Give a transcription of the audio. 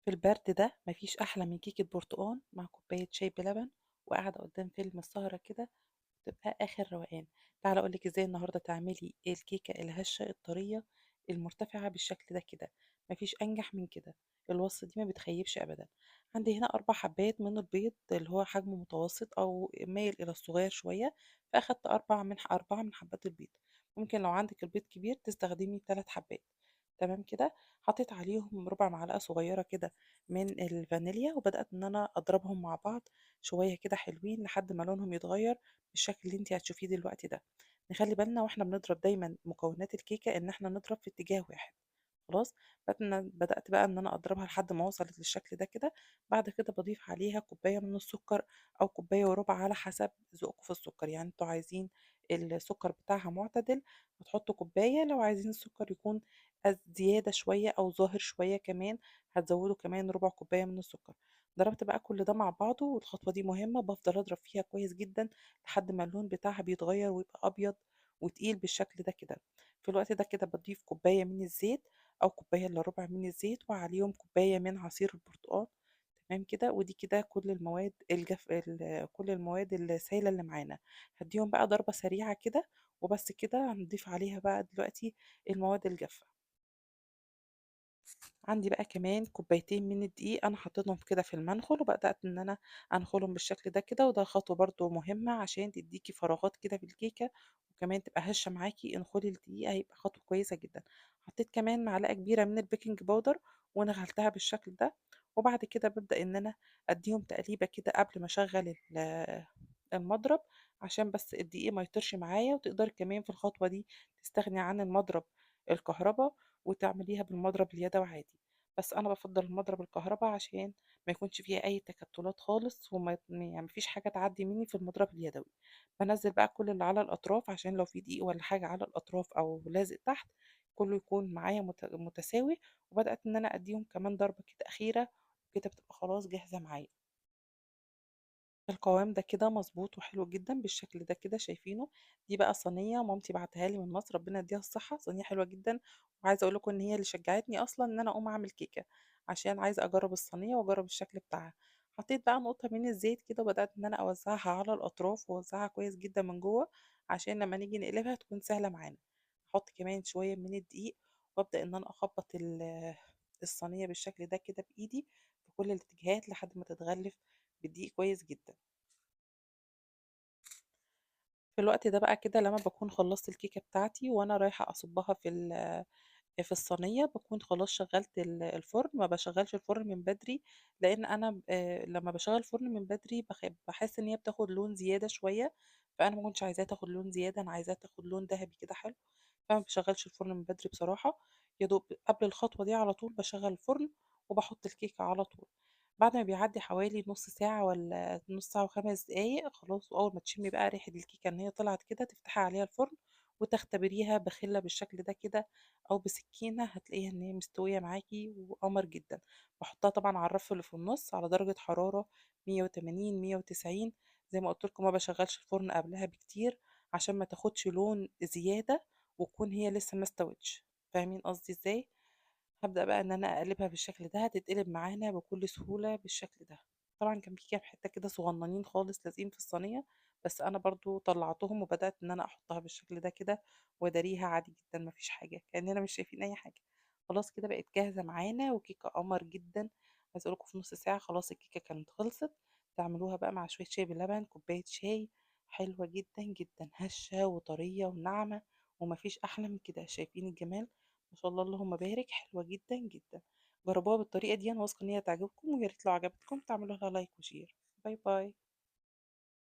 في البرد ده مفيش أحلى من كيكة برتقان مع كوباية شاي بلبن وقاعدة قدام فيلم السهرة كده، تبقى آخر روقان. تعالى أقولك ازاي النهاردة تعملي الكيكة الهشة الطرية المرتفعة بالشكل ده كده. مفيش أنجح من كده. الوصفة دي ما بتخيبش أبدا. عندي هنا 4 حبات من البيض اللي هو حجمه متوسط أو مايل إلى الصغير شوية، فأخدت 4 من حبات البيض. ممكن لو عندك البيض كبير تستخدمي 3 حبات. تمام كده. حطيت عليهم ربع معلقة صغيرة كده من الفانيليا، وبدأت إن أنا أضربهم مع بعض شوية كده حلوين لحد ما لونهم يتغير بالشكل اللي انت هتشوفيه دلوقتي ده. نخلي بالنا واحنا بنضرب دايما مكونات الكيكة ان احنا نضرب في اتجاه واحد. خلاص. بدأت بقى ان انا اضربها لحد ما وصلت للشكل ده كده. بعد كده بضيف عليها كوباية من السكر او كوباية وربع على حسب ذوقكم في السكر، يعني انتوا عايزين السكر بتاعها معتدل هتحطوا كوباية، لو عايزين السكر يكون زيادة شوية او ظاهر شوية كمان هتزودوا كمان ربع كوباية من السكر. ضربت بقى كل ده مع بعضه، والخطوة دي مهمة، بفضل اضرب فيها كويس جدا لحد ما اللون بتاعها بيتغير ويبقى ابيض وتقيل بالشكل ده كده. في الوقت ده كده بضيف كوباية من الزيت او كوباية الا ربع من الزيت، وعليهم كوباية من عصير البرتقال. تمام كده. ودي كده كل المواد كل المواد السائلة اللي معانا. هديهم بقى ضربة سريعة كده، وبس كده. هنضيف عليها بقى دلوقتي المواد الجافة. عندي بقى كمان كوبايتين من الدقيق انا حطيتهم كده في المنخل، وبدات ان انا انخلهم بالشكل ده كده، وده خطوه برضو مهمه عشان تديكي فراغات كده في الكيكه، وكمان تبقى هشه معاكي. انخلي الدقيق هيبقى خطوه كويسه جدا. حطيت كمان معلقه كبيره من البيكنج باودر ونغلتها بالشكل ده. وبعد كده ببدا ان انا اديهم تقليبه كده قبل ما اشغل المضرب، عشان بس الدقيق ما يطرش معايا. وتقدري كمان في الخطوه دي تستغني عن المضرب الكهرباء وتعمليها بالمضرب اليدوي عادي. بس انا بفضل المضرب الكهرباء عشان ما يكونش فيها اي تكتلات خالص، وما يعني مفيش حاجه تعدي مني في المضرب اليدوي. بنزل بقى كل اللي على الاطراف عشان لو في دقيق ولا حاجه على الاطراف او لازق تحت كله يكون معايا متساوي. وبدات ان انا اديهم كمان ضربه كده اخيره، وكده بتبقى خلاص جاهزه معايا. القوام ده كده مظبوط وحلو جدا بالشكل ده كده شايفينه. دي بقى صينيه مامتي بعتها لي من مصر، ربنا يديها الصحه، صينيه حلوه جدا. وعايزه اقول لكم ان هي اللي شجعتني اصلا ان انا اقوم اعمل كيكه، عشان عايزه اجرب الصينيه واجرب الشكل بتاعها. حطيت بقى نقطه من الزيت كده، وبدات ان انا اوزعها على الاطراف واوزعها كويس جدا من جوه، عشان لما نيجي نقلبها تكون سهله معانا. احط كمان شويه من الدقيق، وابدا ان انا اخبط الصينيه بالشكل ده كده بايدي في كل الاتجاهات لحد ما تتغلف بالدقيق كويس جدا. في الوقت ده بقى كده لما باكون خلّصت الكيكة بتاعتي وأنا رايحة أصُبّها في الصينية، باكون خلاص شغّلت الفرن. ما باشغّلش الفرن من بدري، لإن أنا لمّا باشغّل الفرن من بدري باحس إن هي بتاخد لون زيادة شوية، فأنا ما كنتش عايزاها تاخد لون زيادة، أنا عايزاها تاخد لون دهبي كده حلو. فما باشغّلش الفرن من بدري بصراحة. يا دوب قبل الخطوة دي على طول باشغّل الفرن وباحط الكيكة على طول. بعد ما بيعدّي حوالي نُص ساعة والّا نُص ساعة و5 دقايق خلاص، وأول ما تشمي بقى ريحة الكيكة إن هي طلعت كده، تفتحي عليها الفرن وتختبريها بخلّة بالشكل ده كده أو بسكينة، هتلاقيها إن هي مستوية معاكِ وقمر جدًا. باحطها طبعًا على الرف اللي في النُص على درجة حرارة 180، 190. زي ما قُلت لكم ما باشغّلش الفرن قبلها بكتير، عشان ما تاخدش لون زيادة وتكون هي لسه ما استوتش. فاهمين قصدي إزاي؟ هابدأ بقى إن أنا أقلبها بالشكل ده، هتتقلب معانا بكل سهولة بالشكل ده. طبعًا كان في كام حتّة كده صغنّنين خالص لازقين في الصينية، بس أنا برضه طلّعتهم وبدأت إن أنا أحطها بالشكل ده كده وأداريها عادي جدًا ما فيش حاجة، كإننا مش شايفين أي حاجة. خلاص كده بقت جاهزة معانا وكيكة قمر جدًا. عايزة أقول لكم في نُص ساعة خلاص الكيكة كانت خلصت. تعملوها بقى مع شوية شاي بلبن، كوباية شاي حلوة جدًا، جدًا، هشة وطرية وناعمة وما فيش أحلى من كده. شايفين الجمال؟ ما شاء الله اللهم بارك، حلوة جدًا، جدًا. جربوها بالطريقة دي، أنا واثقة إن هي هتعجبكم، ويا ريت لو عجبتكم تعملوا لها لايك وشير. باي باي.